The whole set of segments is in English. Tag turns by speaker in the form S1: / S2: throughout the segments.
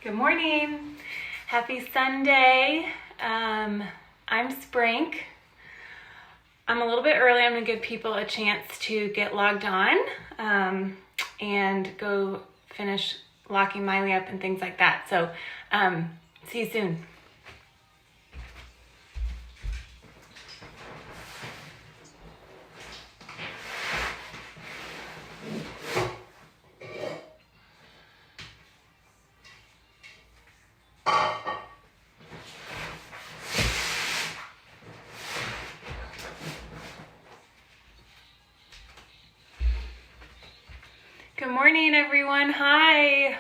S1: Good morning. Happy Sunday. I'm Sprink. I'm a little bit early. I'm going to give people a chance to get logged on and go finish locking Miley up and things like that. So see you soon. Good morning, everyone. Hi.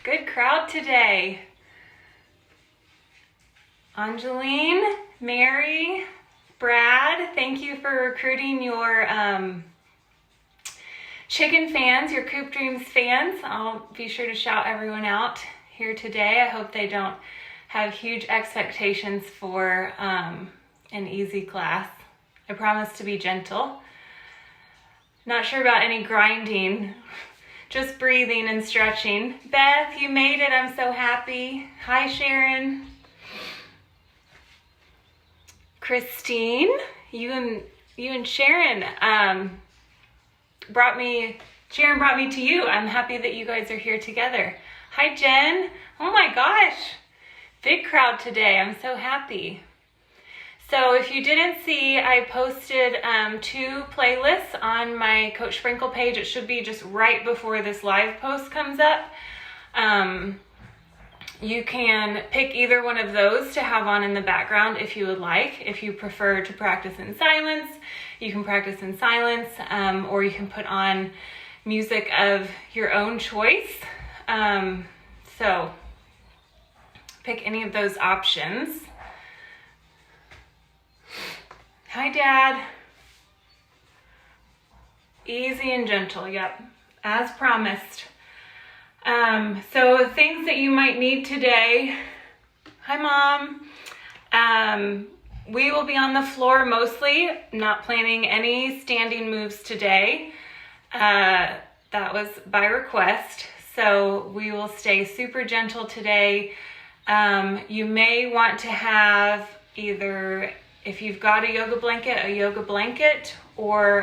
S1: Good crowd today. Angeline, Mary, Brad, thank you for recruiting your chicken fans, your Coop Dreams fans. I'll be sure to shout everyone out here today. I hope they don't have huge expectations for an easy class. I promise to be gentle. Not sure about any grinding. Just breathing and stretching. Beth, you made it. I'm so happy. Hi, Sharon. Christine, you and Sharon brought me to you. I'm happy that you guys are here together. Hi, Jen. Oh my gosh. Big crowd today. I'm so happy. So if you didn't see, I posted 2 playlists on my Coach Sprinkle page. It should be just right before this live post comes up. You can pick either one of those to have on in the background if you would like. If you prefer to practice in silence, you can practice in silence, or you can put on music of your own choice. So pick any of those options. Hi, Dad. Easy and gentle, yep, as promised. So things that you might need today. Hi, Mom. We will be on the floor mostly, not planning any standing moves today. That was by request, so we will stay super gentle today. You may want to have either, if you've got a yoga blanket, or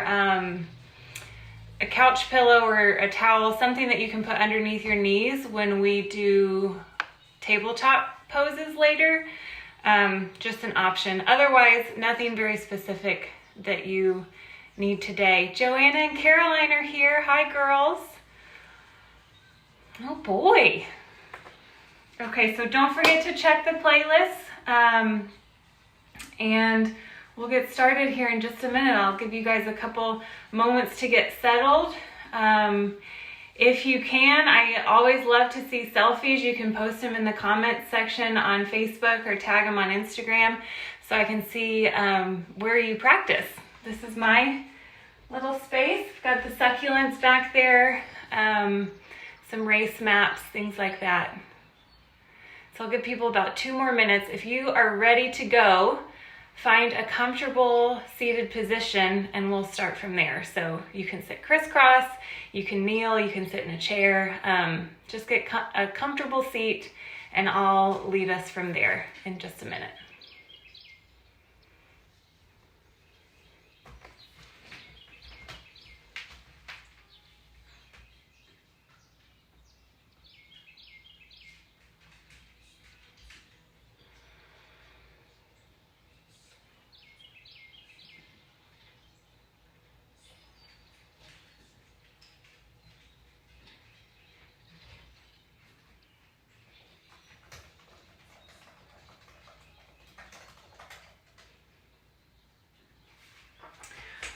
S1: a couch pillow or a towel, something that you can put underneath your knees when we do tabletop poses later. Just an option. Otherwise, nothing very specific that you need today. Joanna and Caroline are here. Hi, girls. Oh boy. Okay, so don't forget to check the playlist. And we'll get started here in just a minute. I'll give you guys a couple moments to get settled. If you can, I always love to see selfies. You can post them in the comments section on Facebook or tag them on Instagram so I can see where you practice. This is my little space. Got the succulents back there, some race maps, things like that. So I'll give people about 2 more minutes. If you are ready to go, find a comfortable seated position and we'll start from there. So you can sit crisscross, you can kneel, you can sit in a chair. Just get a comfortable seat and I'll lead us from there in just a minute.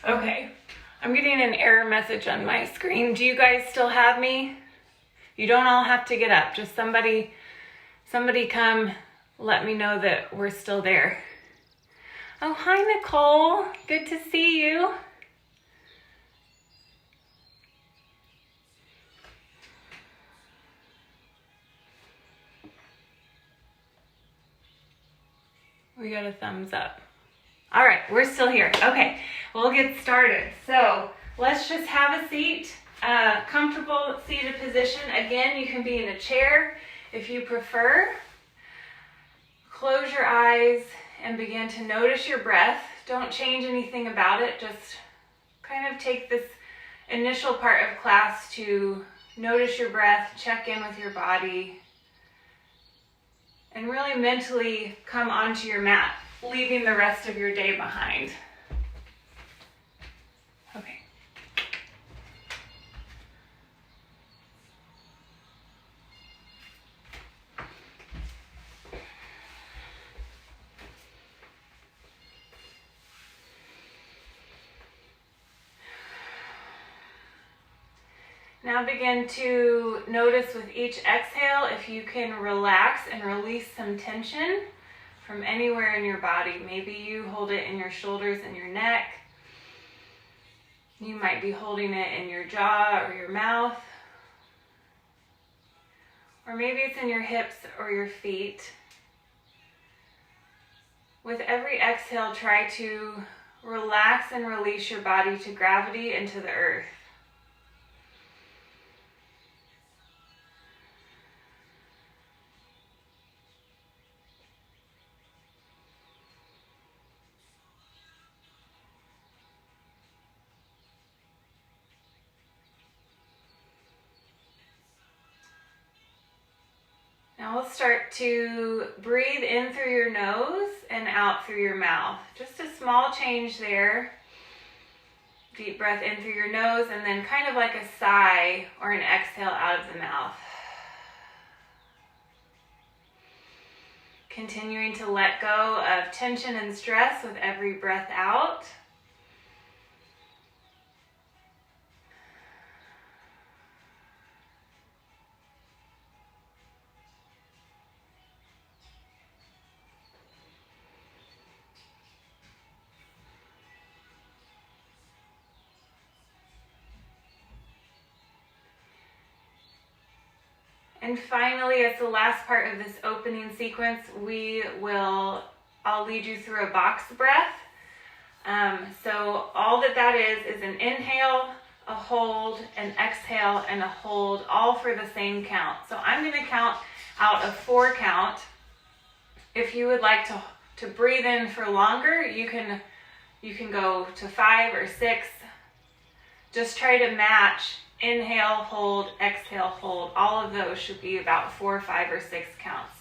S1: Okay, I'm getting an error message on my screen. Do you guys still have me? You don't all have to get up. Just somebody come let me know that we're still there. Oh, hi, Nicole. Good to see you. We got a thumbs up. All right, we're still here. Okay, we'll get started. So let's just have a seat, comfortable seated position. Again, you can be in a chair, If you prefer, close your eyes and begin to notice your breath. Don't change anything about it. Just kind of take this initial part of class to notice your breath, check in with your body, and really mentally come onto your mat, leaving the rest of your day behind. Okay. Now begin to notice with each exhale if you can relax and release some tension from anywhere in your body. Maybe you hold it in your shoulders and your neck. You might be holding it in your jaw or your mouth. Or maybe it's in your hips or your feet. With every exhale, try to relax and release your body to gravity and to the earth. Now we'll start to breathe in through your nose and out through your mouth. Just a small change there. Deep breath in through your nose and then kind of like a sigh or an exhale out of the mouth. Continuing to let go of tension and stress with every breath out. And finally, as the last part of this opening sequence, I'll lead you through a box breath. So all that is an inhale, a hold, an exhale, and a hold, all for the same count. So I'm going to count out a 4 count. If you would like to breathe in for longer, you can go to 5 or 6. Just try to match inhale, hold, exhale, hold. All of those should be about 4, 5, or 6 counts.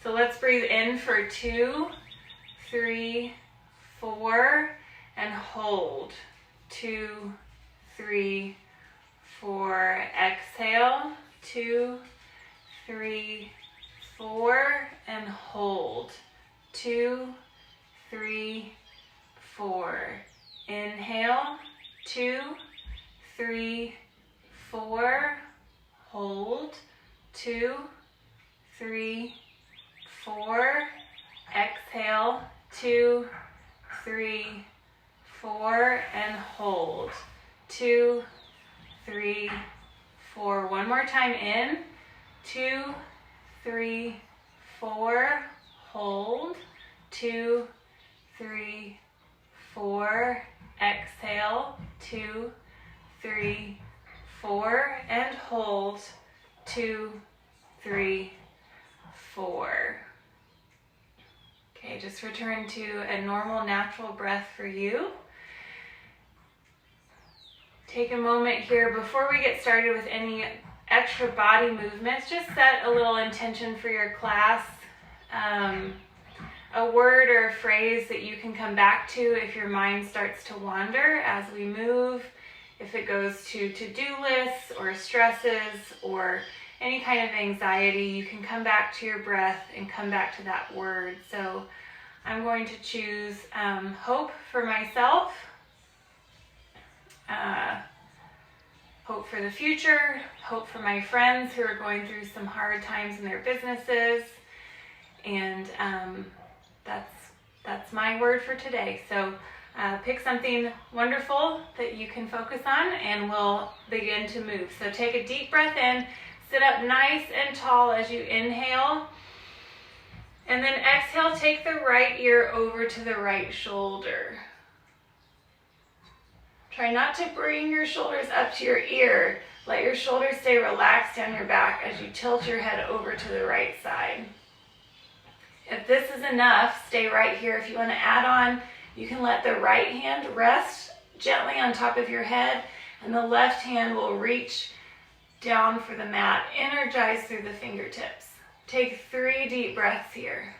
S1: So let's breathe in for 2, 3, 4, and hold. 2, 3, 4. Exhale. 2, 3, 4, and hold. 2, 3, 4. Inhale. 2, 3, 4, hold, 2, 3, 4, exhale, 2, 3, 4, and hold, 2, 3, 4. One more time in, 2, 3, 4, hold, 2, 3, 4, exhale, 2, 3, 4, and hold, 2, 3, 4. Okay, just return to a normal, natural breath for you. Take a moment here before we get started with any extra body movements. Just set a little intention for your class. A word or a phrase that you can come back to if your mind starts to wander as we move. If it goes to to-do lists or stresses or any kind of anxiety, you can come back to your breath and come back to that word. So I'm going to choose hope for myself, hope for the future, hope for my friends who are going through some hard times in their businesses, and that's my word for today. So pick something wonderful that you can focus on and we'll begin to move. So take a deep breath in, sit up nice and tall as you inhale, and then exhale, take the right ear over to the right shoulder. Try not to bring your shoulders up to your ear, Let your shoulders stay relaxed down your back as you tilt your head over to the right side. If this is enough, stay right here. If you want to add on, you can let the right hand rest gently on top of your head, and the left hand will reach down for the mat. Energize through the fingertips. Take 3 deep breaths here.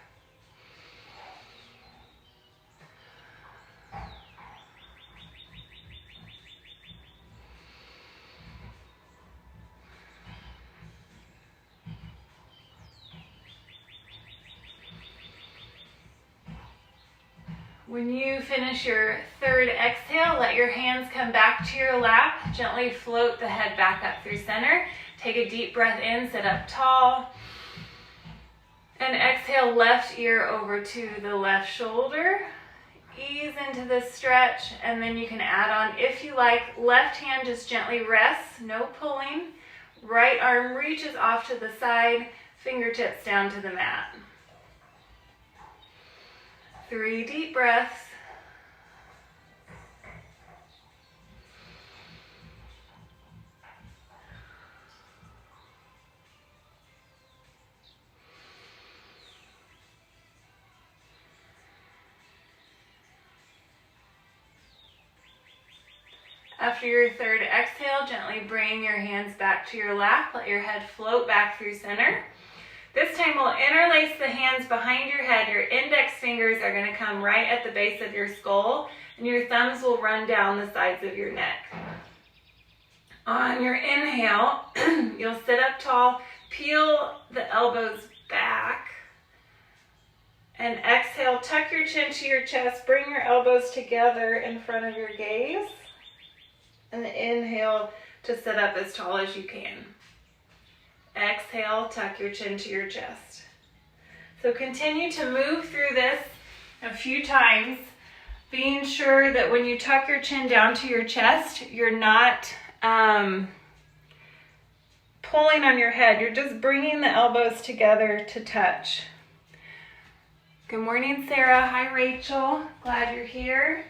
S1: When you finish your 3rd exhale, let your hands come back to your lap. Gently float the head back up through center. Take a deep breath in, sit up tall. And exhale, left ear over to the left shoulder. Ease into this stretch, and then you can add on, if you like, left hand just gently rests, no pulling. Right arm reaches off to the side, fingertips down to the mat. 3 deep breaths. After your 3rd exhale, gently bring your hands back to your lap. Let your head float back through center. This time we'll interlace the hands behind your head. Your index fingers are going to come right at the base of your skull, and your thumbs will run down the sides of your neck. On your inhale, you'll sit up tall, peel the elbows back, and exhale, tuck your chin to your chest, bring your elbows together in front of your gaze, and inhale to sit up as tall as you can. Exhale, tuck your chin to your chest. So continue to move through this a few times, being sure that when you tuck your chin down to your chest, you're not pulling on your head. You're just bringing the elbows together to touch. Good morning, Sarah. Hi, Rachel. Glad you're here.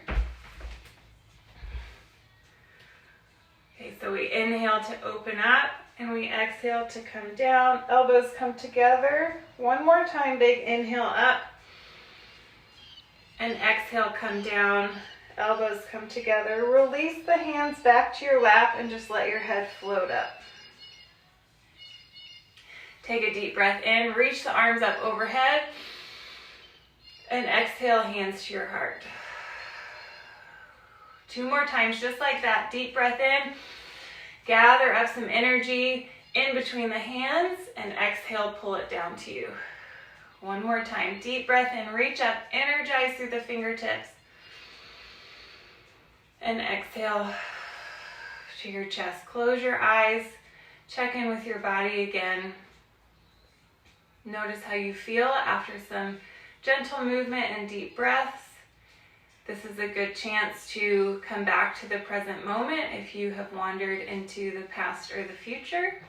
S1: Okay, so we inhale to open up. And we exhale to come down. Elbows come together. One more time, big inhale up. And exhale, come down. Elbows come together. Release the hands back to your lap and just let your head float up. Take a deep breath in. Reach the arms up overhead. And exhale, hands to your heart. 2 more times, just like that. Deep breath in. Gather up some energy in between the hands, and exhale, pull it down to you. 1 more time. Deep breath in, reach up, energize through the fingertips. And exhale to your chest. Close your eyes. Check in with your body again. Notice how you feel after some gentle movement and deep breaths. This is a good chance to come back to the present moment if you have wandered into the past or the future.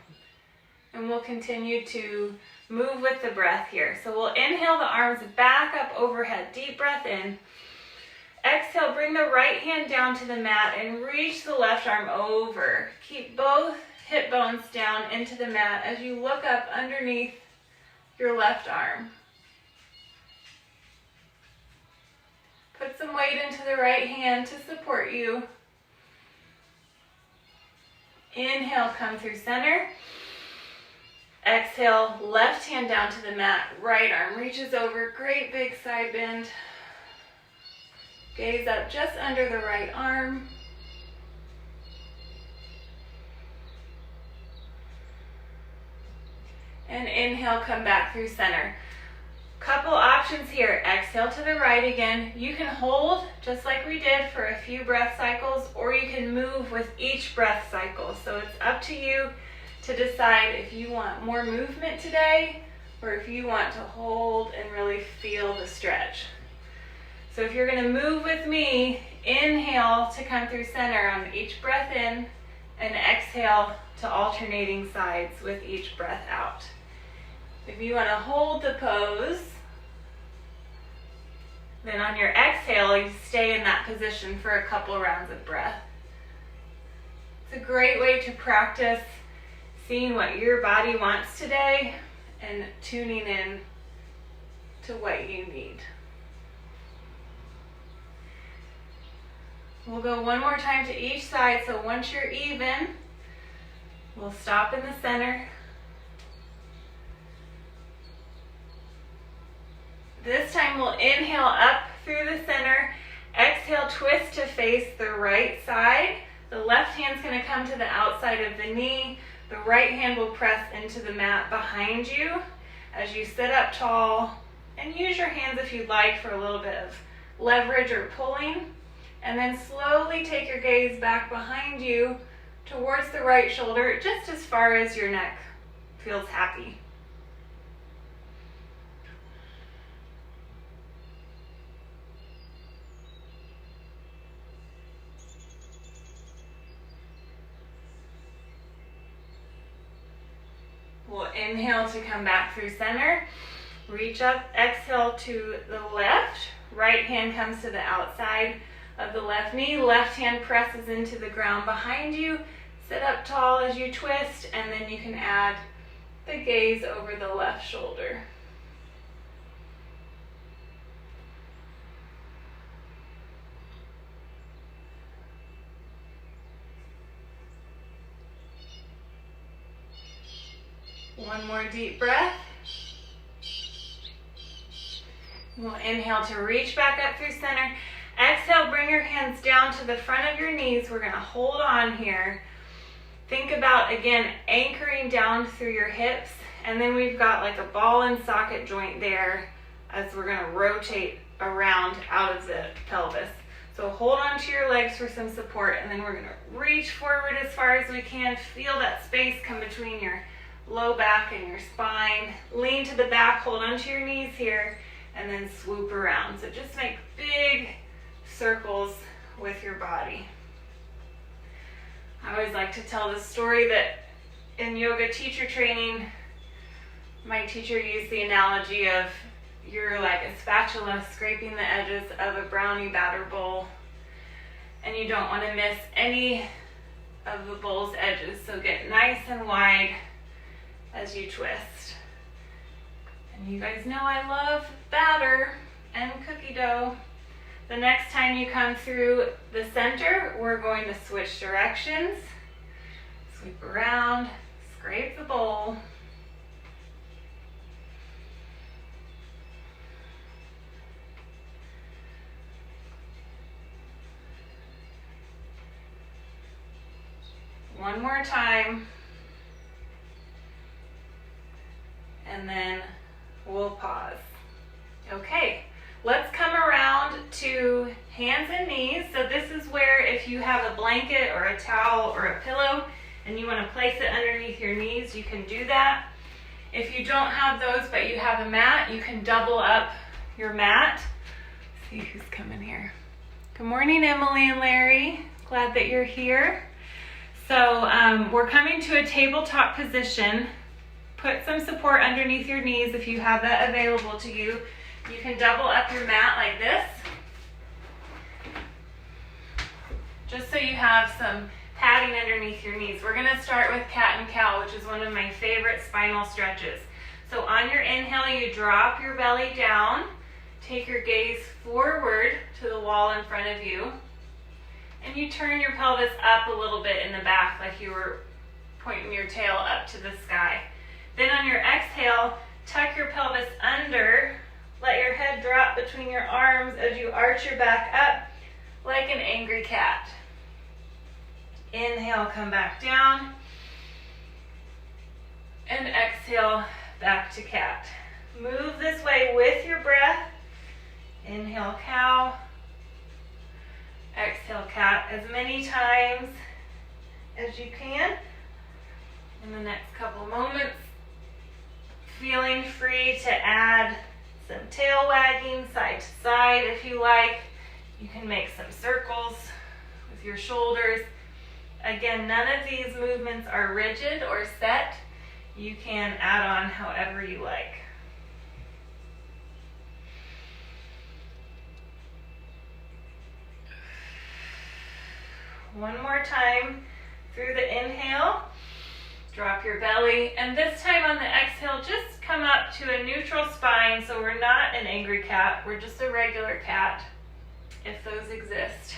S1: And we'll continue to move with the breath here. So we'll inhale the arms back up overhead. Deep breath in. Exhale, bring the right hand down to the mat and reach the left arm over. Keep both hip bones down into the mat as you look up underneath your left arm. Put some weight into the right hand to support you. Inhale, come through center. Exhale, left hand down to the mat. Right arm reaches over. Great big side bend. Gaze up just under the right arm. And inhale, come back through center. Couple options here. Exhale to the right again. You can hold just like we did for a few breath cycles, or you can move with each breath cycle. So it's up to you to decide if you want more movement today or if you want to hold and really feel the stretch. So if you're going to move with me, inhale to come through center on each breath in, and exhale to alternating sides with each breath out. If you want to hold the pose, then on your exhale, you stay in that position for a couple rounds of breath. It's a great way to practice seeing what your body wants today and tuning in to what you need. We'll go one more time to each side, so once you're even, we'll stop in the center. This time we'll inhale up through the center, exhale, twist to face the right side. The left hand's going to come to the outside of the knee. The right hand will press into the mat behind you as you sit up tall, and use your hands if you'd like for a little bit of leverage or pulling. And then slowly take your gaze back behind you towards the right shoulder, just as far as your neck feels happy. We'll inhale to come back through center. Reach up, exhale to the left. Right hand comes to the outside of the left knee. Left hand presses into the ground behind you. Sit up tall as you twist, and then you can add the gaze over the left shoulder. One more deep breath. We'll inhale to reach back up through center. Exhale, bring your hands down to the front of your knees. We're going to hold on here. Think about, again, anchoring down through your hips. And then we've got like a ball and socket joint there as we're going to rotate around out of the pelvis. So hold on to your legs for some support, and then we're going to reach forward as far as we can. Feel that space come between your low back and your spine. Lean to the back, hold onto your knees here, and then swoop around. So just make big circles with your body. I always like to tell the story that in yoga teacher training, my teacher used the analogy of you're like a spatula scraping the edges of a brownie batter bowl, and you don't want to miss any of the bowl's edges. So get nice and wide as you twist. And you guys know I love batter and cookie dough. The next time you come through the center, we're going to switch directions. Sweep around, scrape the bowl. One more time. And then we'll pause. Okay, let's come around to hands and knees. So this is where if you have a blanket or a towel or a pillow and you want to place it underneath your knees, you can do that. If you don't have those but you have a mat, you can double up your mat. Let's see who's coming here. Good morning, Emily and Larry. Glad that you're here. So we're coming to a tabletop position. Put some support underneath your knees if you have that available to you. You can double up your mat like this, just so you have some padding underneath your knees. We're gonna start with cat and cow, which is one of my favorite spinal stretches. So on your inhale, you drop your belly down, take your gaze forward to the wall in front of you, and you turn your pelvis up a little bit in the back like you were pointing your tail up to the sky. Then on your exhale, tuck your pelvis under, let your head drop between your arms as you arch your back up like an angry cat. Inhale, come back down, and exhale, back to cat. Move this way with your breath. Inhale, cow. Exhale, cat, as many times as you can. In the next couple moments, feeling free to add some tail wagging side to side if you like. You can make some circles with your shoulders. Again, none of these movements are rigid or set. You can add on however you like. One more time through the inhale, drop your belly, and this time on the exhale, just come up to a neutral spine, so we're not an angry cat, we're just a regular cat, if those exist.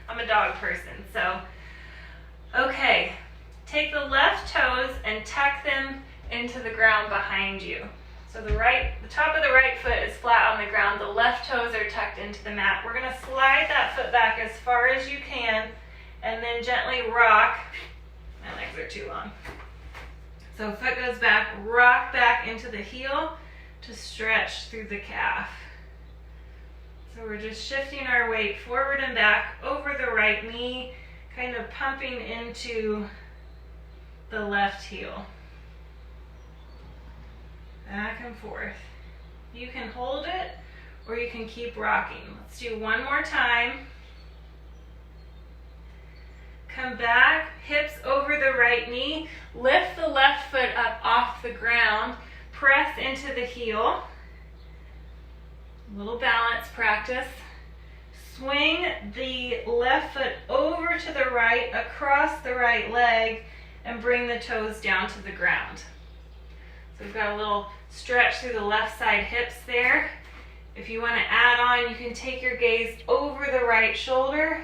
S1: I'm a dog person, so. Okay, take the left toes and tuck them into the ground behind you. So the top of the right foot is flat on the ground, the left toes are tucked into the mat. We're gonna slide that foot back as far as you can, and then gently rock. My legs are too long. So foot goes back, rock back into the heel to stretch through the calf. So we're just shifting our weight forward and back over the right knee, kind of pumping into the left heel. Back and forth. You can hold it or you can keep rocking. Let's do one more time. Come back, hips over the right knee. Lift the left foot up off the ground. Press into the heel. A little balance practice. Swing the left foot over to the right, across the right leg, and bring the toes down to the ground. So we've got a little stretch through the left side hips there. If you want to add on, you can take your gaze over the right shoulder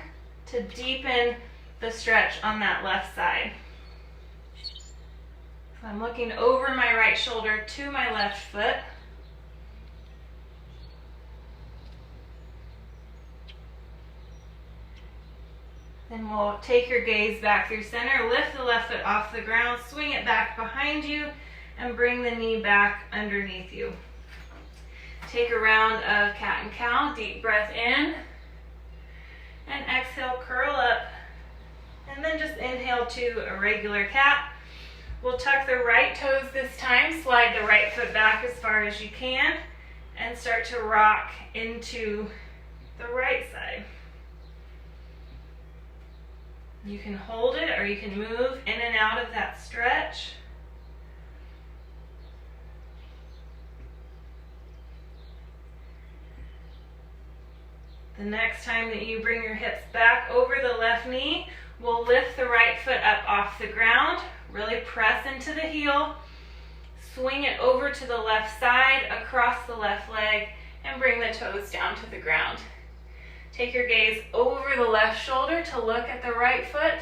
S1: to deepen the stretch on that left side. So I'm looking over my right shoulder to my left foot. Then we'll take your gaze back through center, lift the left foot off the ground, swing it back behind you, and bring the knee back underneath you. Take a round of cat and cow, deep breath in, and exhale, curl up, and then just inhale to a regular cat. We'll tuck the right toes this time, slide the right foot back as far as you can, and start to rock into the right side. You can hold it or you can move in and out of that stretch. The next time that you bring your hips back over the left knee, we'll lift the right foot up off the ground, really press into the heel, swing it over to the left side, across the left leg, and bring the toes down to the ground. Take your gaze over the left shoulder to look at the right foot.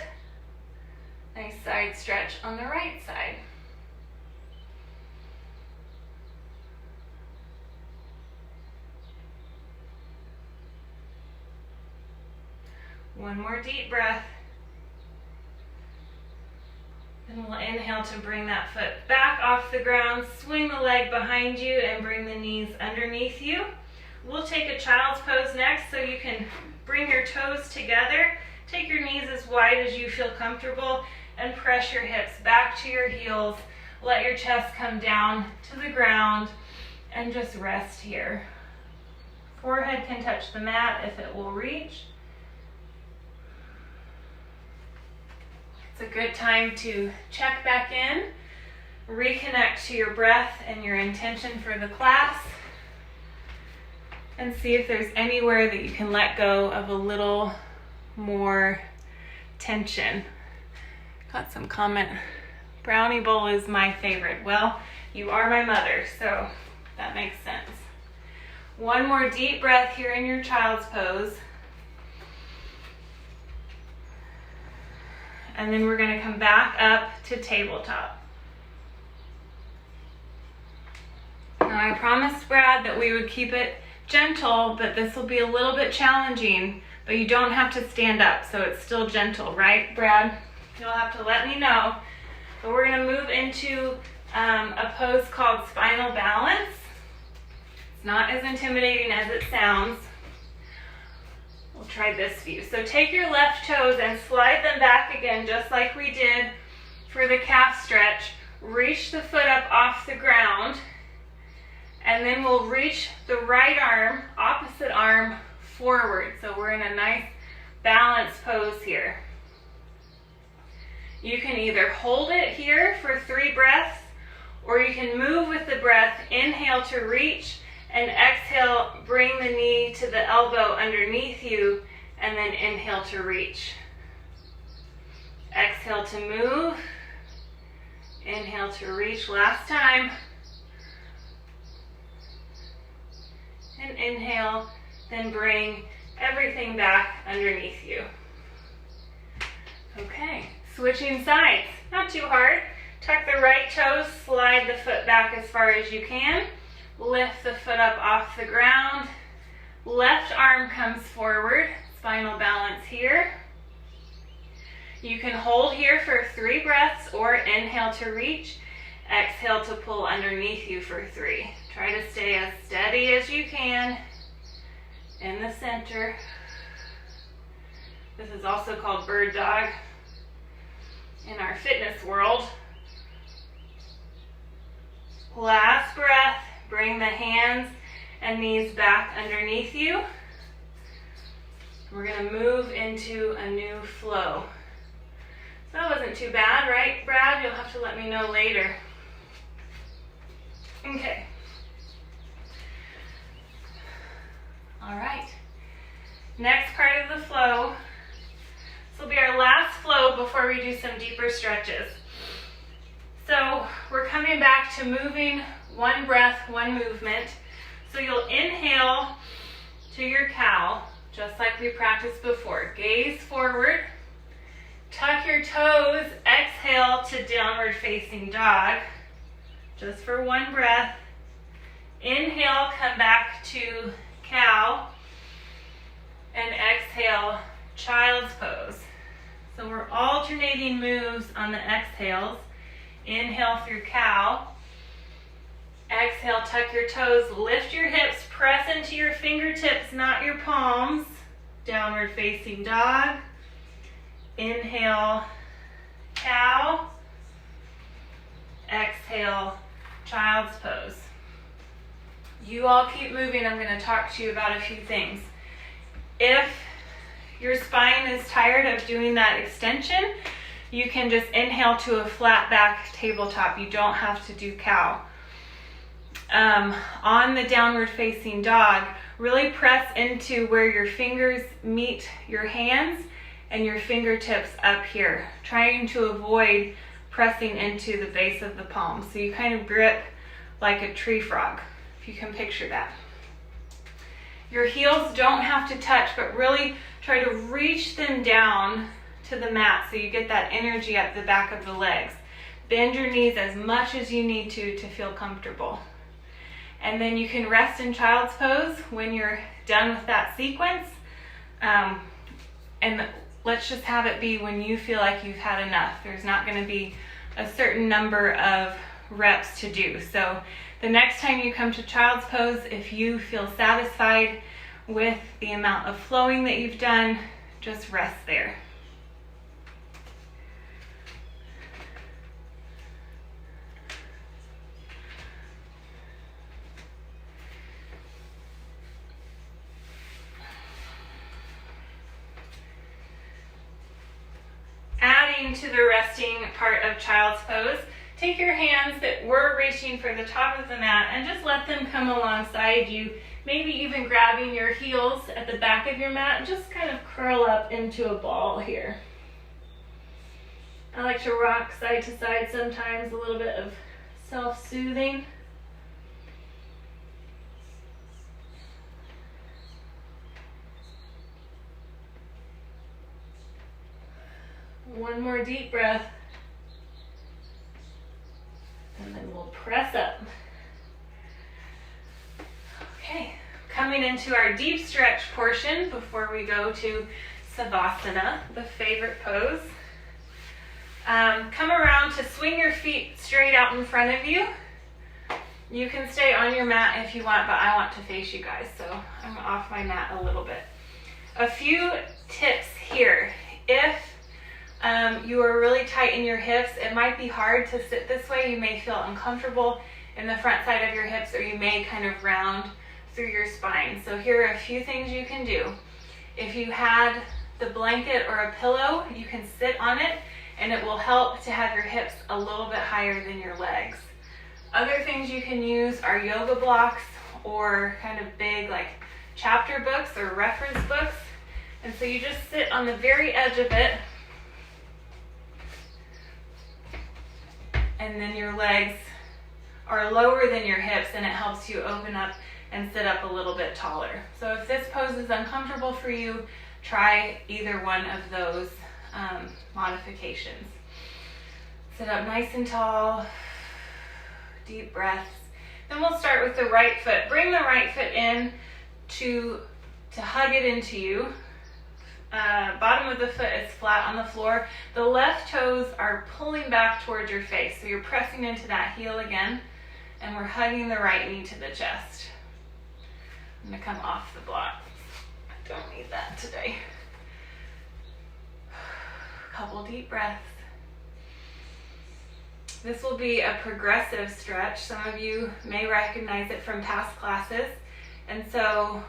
S1: Nice side stretch on the right side. One more deep breath. And we'll inhale to bring that foot back off the ground, swing the leg behind you, and bring the knees underneath you. We'll take a child's pose next, so you can bring your toes together, take your knees as wide as you feel comfortable, and press your hips back to your heels. Let your chest come down to the ground, and just rest here. Forehead can touch the mat if it will reach. It's a good time to check back in, reconnect to your breath and your intention for the class, and see if there's anywhere that you can let go of a little more tension. Got some comment, brownie bowl is my favorite. Well, you are my mother, so that makes sense. One more deep breath here in your child's pose. And then we're going to come back up to tabletop. Now I promised Brad that we would keep it gentle, but this will be a little bit challenging, but you don't have to stand up, so it's still gentle, right, Brad? You'll have to let me know. But we're going to move into a pose called spinal balance. It's not as intimidating as it sounds. We'll try this view. So take your left toes and slide them back again, just like we did for the calf stretch. Reach the foot up off the ground, and then we'll reach the right arm, opposite arm, forward. So we're in a nice balanced pose here. You can either hold it here for 3 breaths, or you can move with the breath. Inhale to reach, and exhale, bring the knee to the elbow underneath you, and then inhale to reach. Exhale to move. Inhale to reach, last time. And inhale, then bring everything back underneath you. Okay, switching sides, not too hard. Tuck the right toes, slide the foot back as far as you can. Lift the foot up off the ground. Left arm comes forward, spinal balance here. You can hold here for 3 breaths or inhale to reach. Exhale to pull underneath you for 3. Try to stay as steady as you can in the center. This is also called bird dog in our fitness world. Last breath, bring the hands and knees back underneath you. We're going to move into a new flow. So that wasn't too bad, right, Brad? You'll have to let me know later. Okay. All right. Next part of the flow. This will be our last flow before we do some deeper stretches. So we're coming back to moving 1 breath, 1 movement. So you'll inhale to your cow, just like we practiced before. Gaze forward. Tuck your toes. Exhale to downward facing dog, just for 1 breath. Inhale, come back to cow. And exhale, child's pose. So we're alternating moves on the exhales. Inhale through cow. Exhale, tuck your toes, lift your hips, press into your fingertips, not your palms. Downward facing dog. Inhale, cow. Exhale, child's pose. You all keep moving. I'm going to talk to you about a few things. If your spine is tired of doing that extension, you can just inhale to a flat back tabletop. You don't have to do cow. On the downward facing dog, really press into where your fingers meet your hands and your fingertips up here, trying to avoid pressing into the base of the palm. So you kind of grip like a tree frog, if you can picture that. Your heels don't have to touch, but really try to reach them down to the mat so you get that energy up the back of the legs. Bend your knees as much as you need to feel comfortable. And then you can rest in child's pose when you're done with that sequence. And let's just have it be when you feel like you've had enough. There's not going to be a certain number of reps to do. So the next time you come to child's pose, if you feel satisfied with the amount of flowing that you've done, just rest there. Adding to the resting part of child's pose, take your hands that were reaching for the top of the mat and just let them come alongside you, maybe even grabbing your heels at the back of your mat and just kind of curl up into a ball here. I like to rock side to side sometimes, a little bit of self-soothing. One more deep breath. And then we'll press up. Okay, coming into our deep stretch portion before we go to Savasana, the favorite pose. Come around to swing your feet straight out in front of you. You can stay on your mat if you want, but I want to face you guys, so I'm off my mat a little bit. A few tips here. If you are really tight in your hips, it might be hard to sit this way. You may feel uncomfortable in the front side of your hips, or you may kind of round through your spine. So here are a few things you can do. If you had the blanket or a pillow, you can sit on it, and it will help to have your hips a little bit higher than your legs. Other things you can use are yoga blocks or kind of big like chapter books or reference books. And so you just sit on the very edge of it and then your legs are lower than your hips, and it helps you open up and sit up a little bit taller. So if this pose is uncomfortable for you, try either one of those modifications. Sit up nice and tall, deep breaths. Then we'll start with the right foot. Bring the right foot in to hug it into you. Bottom of the foot is flat on the floor. The left toes are pulling back towards your face. So you're pressing into that heel again, and we're hugging the right knee to the chest. I'm gonna come off the block. I don't need that today. Couple deep breaths. This will be a progressive stretch. Some of you may recognize it from past classes. And so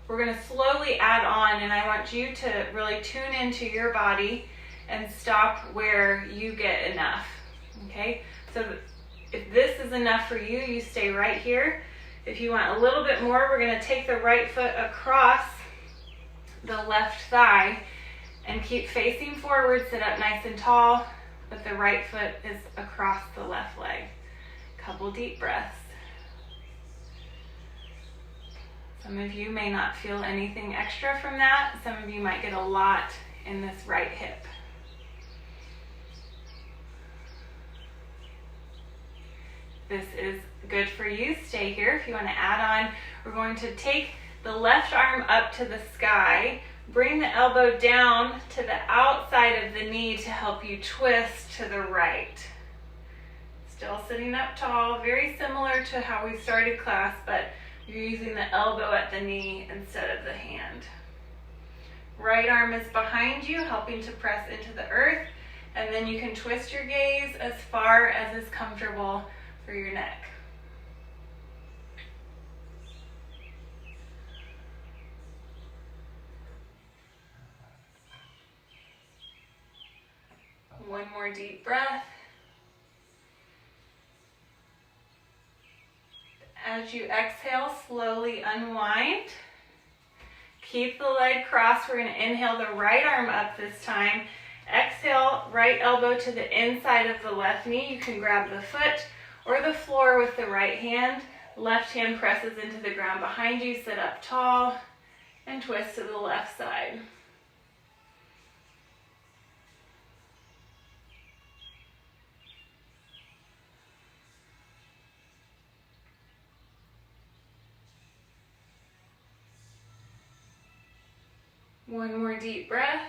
S1: we're going to slowly add on, and I want you to really tune into your body and stop where you get enough. Okay? So if this is enough for you, you stay right here. If you want a little bit more, we're going to take the right foot across the left thigh and keep facing forward. Sit up nice and tall, but the right foot is across the left leg. Couple deep breaths. Some of you may not feel anything extra from that. Some of you might get a lot in this right hip. This is good for you. Stay here. If you want to add on, we're going to take the left arm up to the sky. Bring the elbow down to the outside of the knee to help you twist to the right. Still sitting up tall, very similar to how we started class, but you're using the elbow at the knee instead of the hand. Right arm is behind you, helping to press into the earth, and then you can twist your gaze as far as is comfortable for your neck. One more deep breath. As you exhale, slowly unwind. Keep the leg crossed. We're going to inhale the right arm up this time. Exhale, right elbow to the inside of the left knee. You can grab the foot or the floor with the right hand. Left hand presses into the ground behind you. Sit up tall and twist to the left side. One more deep breath.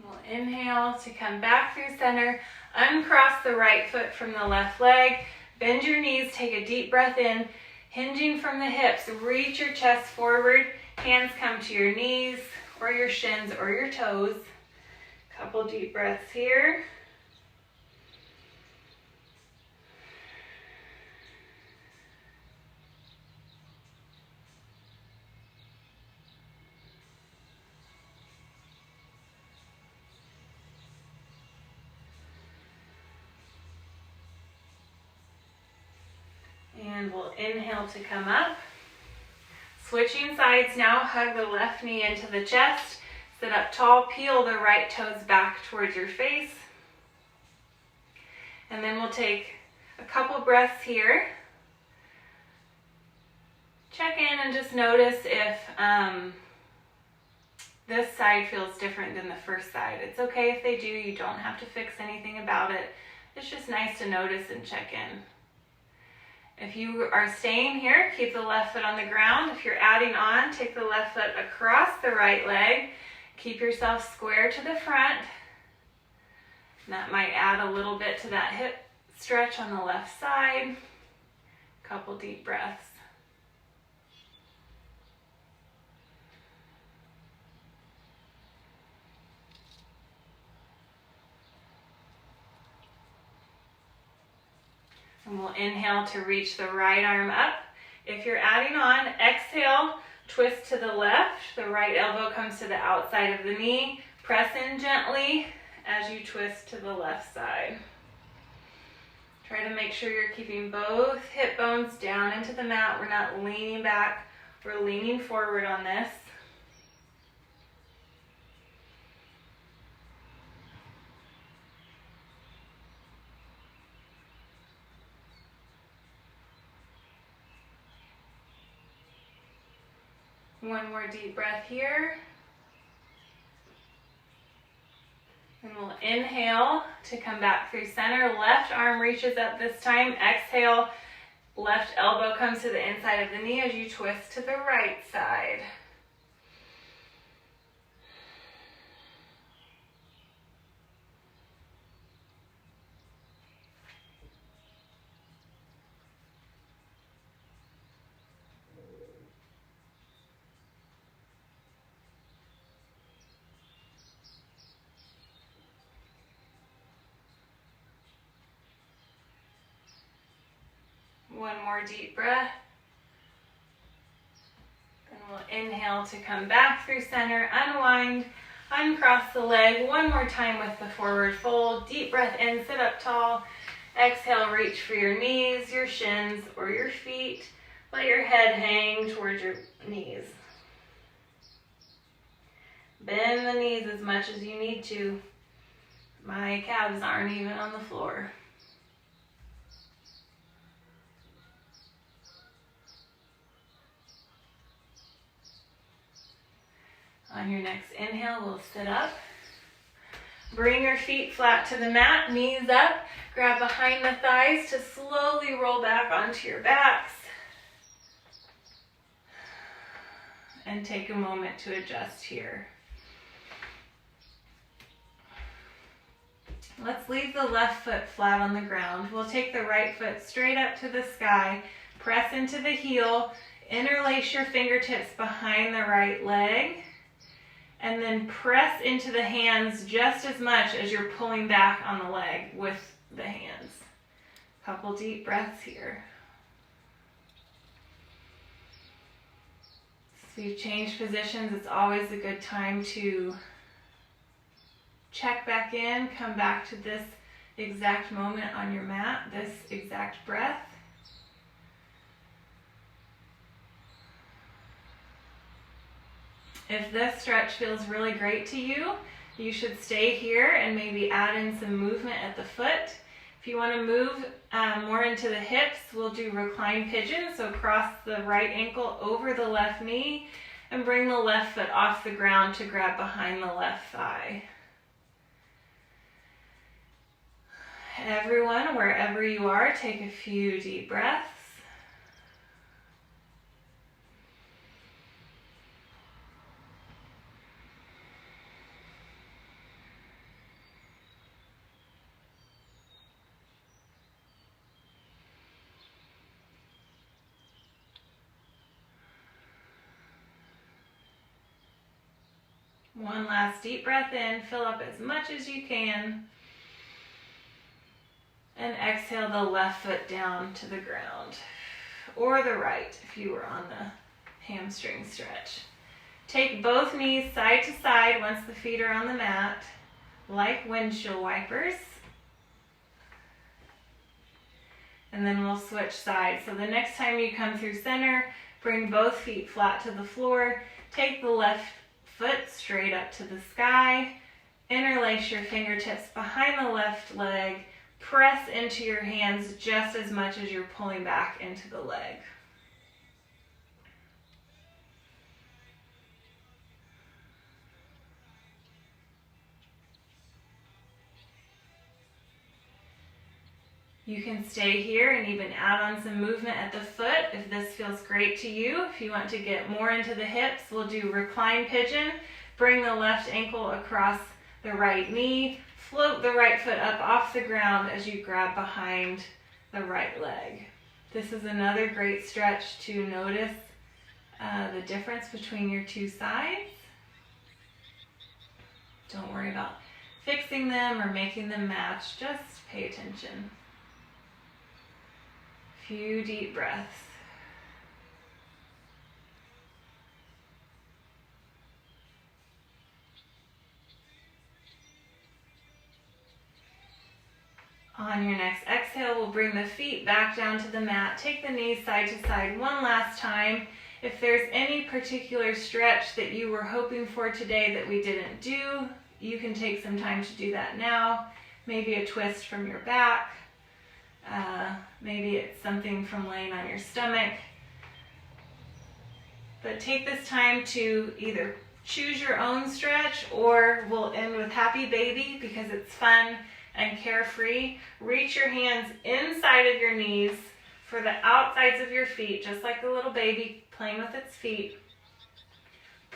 S1: We'll inhale to come back through center. Uncross the right foot from the left leg. Bend your knees, take a deep breath in. Hinging from the hips, reach your chest forward. Hands come to your knees or your shins or your toes. Couple deep breaths here. And we'll inhale to come up. Switching sides now, hug the left knee into the chest. Sit up tall, peel the right toes back towards your face. And then we'll take a couple breaths here. Check in and just notice if this side feels different than the first side. It's okay if they do. You don't have to fix anything about it. It's just nice to notice and check in. If you are staying here, keep the left foot on the ground. If you're adding on, take the left foot across the right leg. Keep yourself square to the front. That might add a little bit to that hip stretch on the left side. Couple deep breaths. And we'll inhale to reach the right arm up. If you're adding on, exhale, twist to the left. The right elbow comes to the outside of the knee. Press in gently as you twist to the left side. Try to make sure you're keeping both hip bones down into the mat. We're not leaning back, we're leaning forward on this. . One more deep breath here. And we'll inhale to come back through center. Left arm reaches up this time. Exhale, left elbow comes to the inside of the knee as you twist to the right side. One more deep breath. Then we'll inhale to come back through center, unwind, uncross the leg. One more time with the forward fold. Deep breath in, sit up tall. Exhale, reach for your knees, your shins, or your feet. Let your head hang towards your knees. Bend the knees as much as you need to. My calves aren't even on the floor. On your next inhale, we'll sit up. Bring your feet flat to the mat, knees up. Grab behind the thighs to slowly roll back onto your backs. And take a moment to adjust here. Let's leave the left foot flat on the ground. We'll take the right foot straight up to the sky. Press into the heel. Interlace your fingertips behind the right leg. And then press into the hands just as much as you're pulling back on the leg with the hands. Couple deep breaths here. So you've changed positions. It's always a good time to check back in, come back to this exact moment on your mat, this exact breath. If this stretch feels really great to you, you should stay here and maybe add in some movement at the foot. If you want to move more into the hips, we'll do reclined pigeon. So cross the right ankle over the left knee and bring the left foot off the ground to grab behind the left thigh. Everyone, wherever you are, take a few deep breaths. One last deep breath in, fill up as much as you can. And exhale the left foot down to the ground. Or the right if you were on the hamstring stretch. Take both knees side to side once the feet are on the mat, like windshield wipers. And then we'll switch sides. So the next time you come through center, bring both feet flat to the floor. Take the left foot straight up to the sky. Interlace your fingertips behind the left leg. Press into your hands just as much as you're pulling back into the leg. You can stay here and even add on some movement at the foot if this feels great to you. If you want to get more into the hips, we'll do reclined pigeon. Bring the left ankle across the right knee. Float the right foot up off the ground as you grab behind the right leg. This is another great stretch to notice the difference between your two sides. Don't worry about fixing them or making them match. Just pay attention. Few deep breaths. On your next exhale, we'll bring the feet back down to the mat. Take the knees side to side one last time. If there's any particular stretch that you were hoping for today that we didn't do, you can take some time to do that now. Maybe a twist from your back. Maybe it's something from laying on your stomach. But take this time to either choose your own stretch, or we'll end with happy baby because it's fun and carefree. Reach your hands inside of your knees for the outsides of your feet, just like a little baby playing with its feet.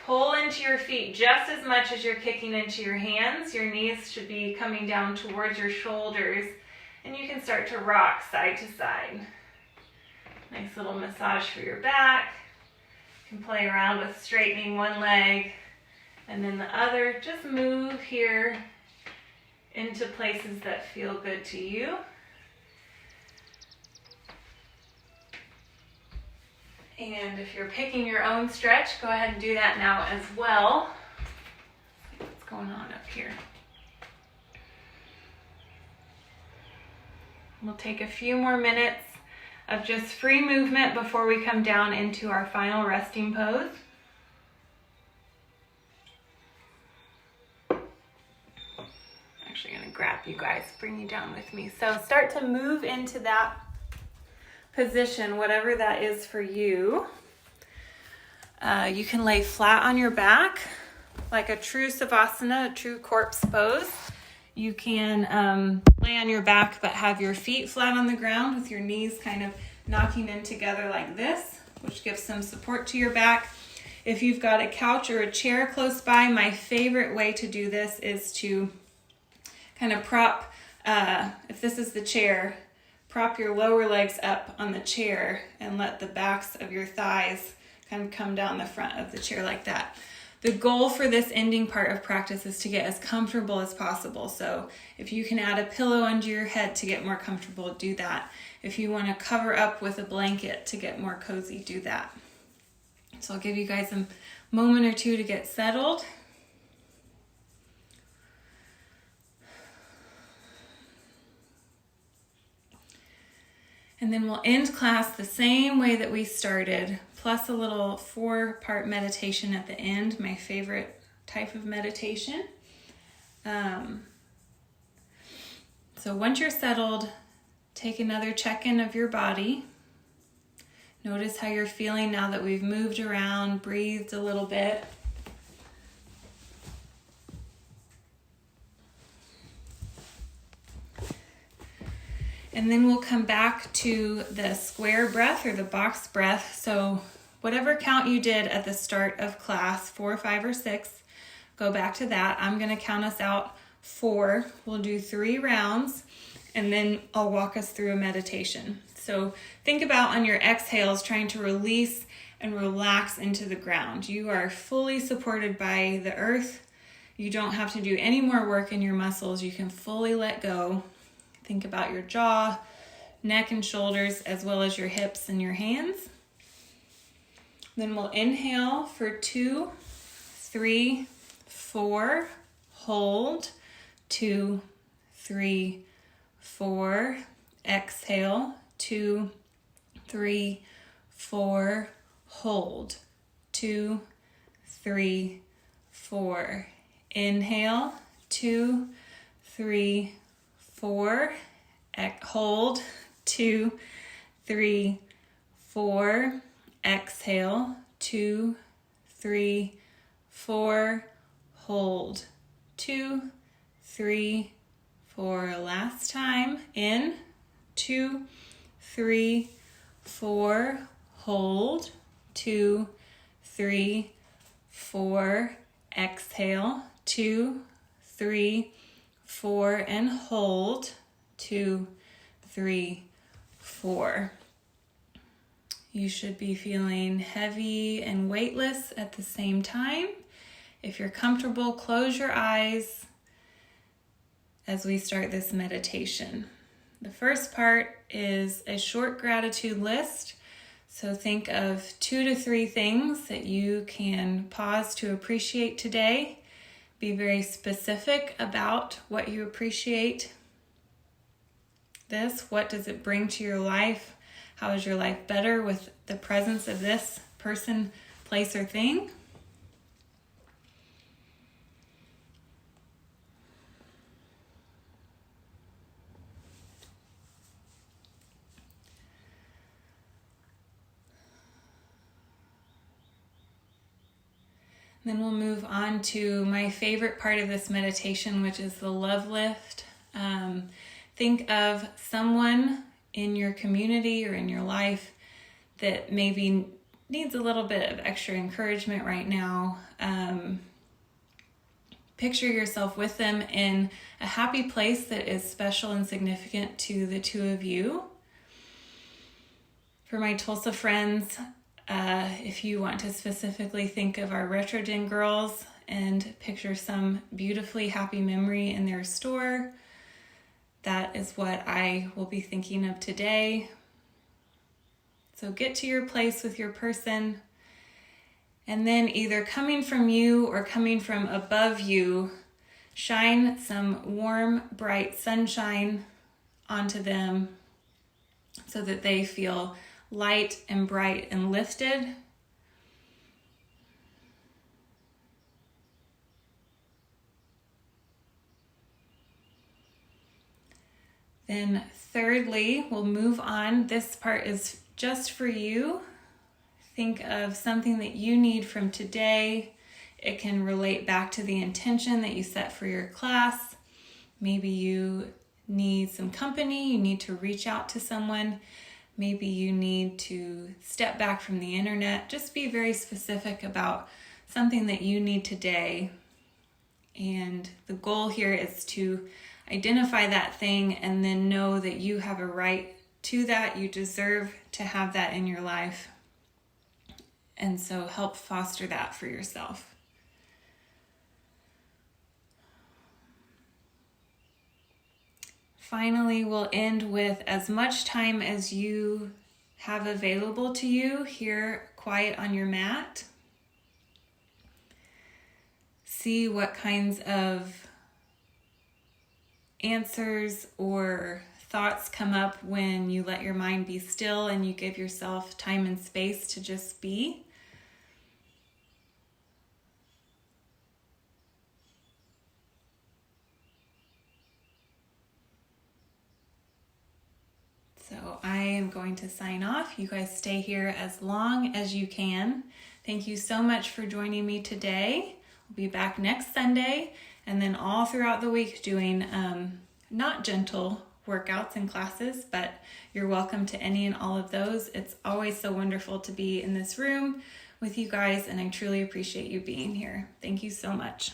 S1: Pull into your feet just as much as you're kicking into your hands. Your knees should be coming down towards your shoulders, and you can start to rock side to side. Nice little massage for your back. You can play around with straightening one leg and then the other. Just move here into places that feel good to you. And if you're picking your own stretch, go ahead and do that now as well. Let's see what's going on up here. We'll take a few more minutes of just free movement before we come down into our final resting pose. Actually going to grab you guys, bring you down with me. So start to move into that position, whatever that is for you. You can lay flat on your back like a true savasana, a true corpse pose. You can lay on your back but have your feet flat on the ground with your knees kind of knocking in together like this, which gives some support to your back. If you've got a couch or a chair close by, my favorite way to do this is to kind of prop, if this is the chair, prop your lower legs up on the chair and let the backs of your thighs kind of come down the front of the chair like that. The goal for this ending part of practice is to get as comfortable as possible. So if you can add a pillow under your head to get more comfortable, do that. If you want to cover up with a blanket to get more cozy, do that. So I'll give you guys a moment or two to get settled. And then we'll end class the same way that we started, plus a little 4-part meditation at the end, my favorite type of meditation. So once you're settled, take another check-in of your body. Notice how you're feeling now that we've moved around, breathed a little bit. And then we'll come back to the square breath or the box breath. So whatever count you did at the start of class, 4, 5, or 6, go back to that. I'm going to count us out 4. We'll do 3 rounds, and then I'll walk us through a meditation. So think about on your exhales trying to release and relax into the ground. You are fully supported by the earth. You don't have to do any more work in your muscles. You can fully let go. Think about your jaw, neck and shoulders, as well as your hips and your hands. Then we'll inhale for 2, 3, 4, hold, 2, 3, 4, exhale, 2, 3, 4, hold, 2, 3, 4, inhale, 2, 3, 4, hold, 2, 3, 4, exhale, 2, 3, 4, hold, 2, 3, 4, last time, in, 2, 3, 4, hold, 2, 3, 4, exhale, 2, 3, 4, and hold, 2, 3, 4. You should be feeling heavy and weightless at the same time. If you're comfortable, close your eyes as we start this meditation. The first part is a short gratitude list. So think of 2 to 3 things that you can pause to appreciate today. Be very specific about what you appreciate. What does it bring to your life? How is your life better with the presence of this person, place, or thing? Then we'll move on to my favorite part of this meditation, which is the love lift. Think of someone in your community or in your life that maybe needs a little bit of extra encouragement right now. Picture yourself with them in a happy place that is special and significant to the two of you. For my Tulsa friends, if you want to specifically think of our Retrogen girls and picture some beautifully happy memory in their store, that is what I will be thinking of today. So get to your place with your person, and then either coming from you or coming from above you, shine some warm, bright sunshine onto them so that they feel light and bright and lifted. Then thirdly, we'll move on. This part is just for you. Think of something that you need from today. It can relate back to the intention that you set for your class. Maybe you need some company, you need to reach out to someone. Maybe you need to step back from the internet. Just be very specific about something that you need today. And the goal here is to identify that thing and then know that you have a right to that. You deserve to have that in your life. And so help foster that for yourself. Finally, we'll end with as much time as you have available to you here, quiet on your mat. See what kinds of answers or thoughts come up when you let your mind be still and you give yourself time and space to just be. So I am going to sign off. You guys stay here as long as you can. Thank you so much for joining me today. We'll be back next Sunday and then all throughout the week doing not gentle workouts and classes, but you're welcome to any and all of those. It's always so wonderful to be in this room with you guys, and I truly appreciate you being here. Thank you so much.